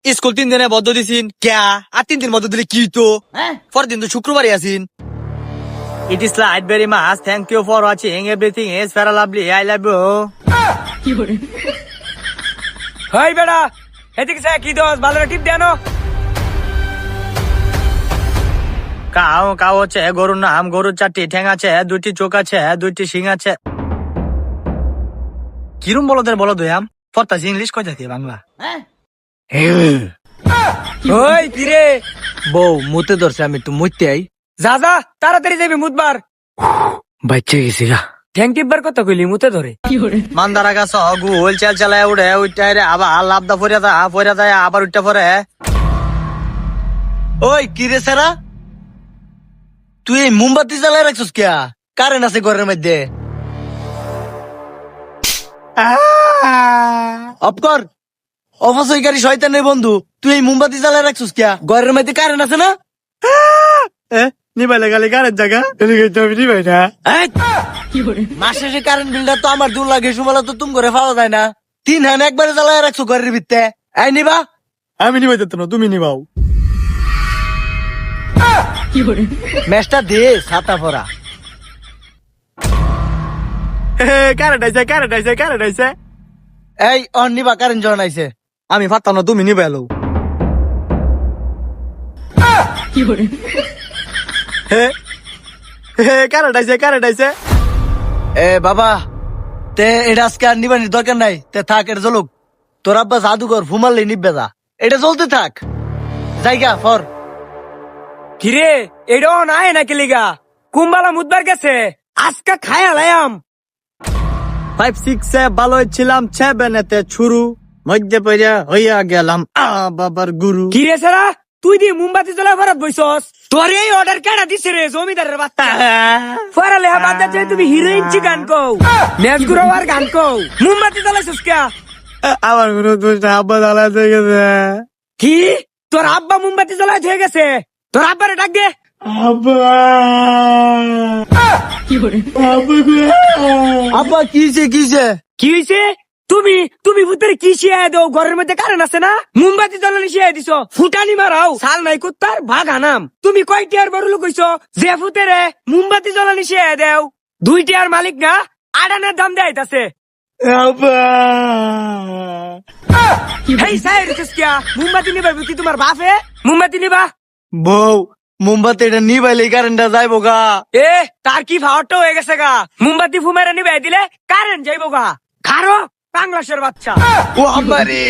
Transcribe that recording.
School 3 দিনে বদ্ধ দিছিন ক্যা আর 3 দিন বদ্ধ দিলে কি তো পরের দিন তো শুক্রবারই আছিন। It is like very much. Thank you for watching. Everything is very lovely. I love you. হাই বেড়া এদিকে স্যার কি দোষ ভালো টিপ দেন কাউ কাউ হচ্ছে গরুর নাম, গরুর 4টি ঠ্যাং আছে, 2টি চোখ আছে, 2টি শিং আছে। কিরম বলদের বলো দয়াম পড়তাছি ইংলিশ কই থাকে বাংলা। ওই কিরে বউ মুতে ধরছে, আমি একটু মুতে আই। যা যা তাড়াতাড়ি যাবি মুতবার বাচ্চা গেছি গা। ঠ্যাং টিপবার কথা কইলি মুতে ধরে মান্দারা গাছ গুল চাল চালায় উড়ে উঠতে আবার লাভদা ফরিয়া যায় আবার উঠতে পরে। ওই কিরে সারা, তুই এই মোমবাতি জ্বালায় রাখছিস কিয়া? কারেন্ট আছে ঘরের মধ্যে, অফ কর। অপচয়কারী শয়তানের বন্ধু, তুই এই মোমবাতি জ্বালায় রাখছিস কিয়া? ঘরের মধ্যে কারেন্ট আছে না? নিবাইলে গালি কারের জায়গা নিবাই না। মাস শেষে কারেন্ট বিলটা তো আমার দূর লাগে, সুমালা তো তুমি করে পাওয়া যায় না। 3 হান একবারে জ্বালায় রাখছো ঘরের ভিতরে। এই নিবা? আমি নিবাই যেত না, তুমি নিবাও। ম্যাচটা দে ছাতা পরা। কারেন্ট আইছে। এই অন নিবা, কারেন্ট জন আইছে। আমি পারতাম না, তুমি নিবে এলো। কারেন্ট আইছে। এ বাবা, তে এটা আজকে আর নিবানির দরকার নাই, তে থাক, এটা চলুক। তোর আব্বা জাদুঘর ফুমালে নিবে যা, এটা চলতে থাক। জায়গা ফর কিরে এটাও নাই নাকি লিগা কুম্বালা মুতবার গেছে আজকা খায়া লায়াম 5 6 এ ভালো ছিলাম, 7 এতে ছুরু মধ্যে পড়ে হইয়া গেলাম বাবার গুরু। কিরে সারা তুই দি মোমবাতি জ্বলা ভরাত বইছস তোর এই অর্ডার কেডা দিছে রে জমিদারের বাচ্চা ফরালে হাবাদা যে তুমি হিরোইন জি গান কও ম্যাচ গুরোয়ার গান কও মোমবাতি জ্বলাইছস কে আমার গুরু দুইটা আব্বা জ্বালা হয়ে গেছে। কি তোর আব্বা মোমবাতি জ্বলাই হয়ে গেছে তোর আব্বারে ডাক দে আব্বা কিছে কি হইছে তুমি তুমি ভূতের কি শিয়াই দাও ঘরের মধ্যে কারেন্ট আছে না মোমবাতি জ্বালানি শিয়াই দিছো ফুটানি মারাও সাল নাই কুত্তার ভাগ আনাম তুমি কয়টিয়ার বড় লোক হইছো যে ভূতেরে মোমবাতি জ্বালানি শিয়াই দেও 2 টিয়ার মালিক না আডানের দাম দেয়াইতাছে হেই সাইড কিয়া মোমবাতি নিবা কি তোমার বাপে মোমবাতি নিবা বউ মোমবাতি এটা নিবাইলে কারেন্টটা যাইবো গা। এ তার কি ভাওয়াটা হয়ে গেছে গা মোমবাতি ফুমেরা নিবাই দিলে কারেন্ট যাইবো গা খারো বাংলাদেশের বাচ্চা ও আমারে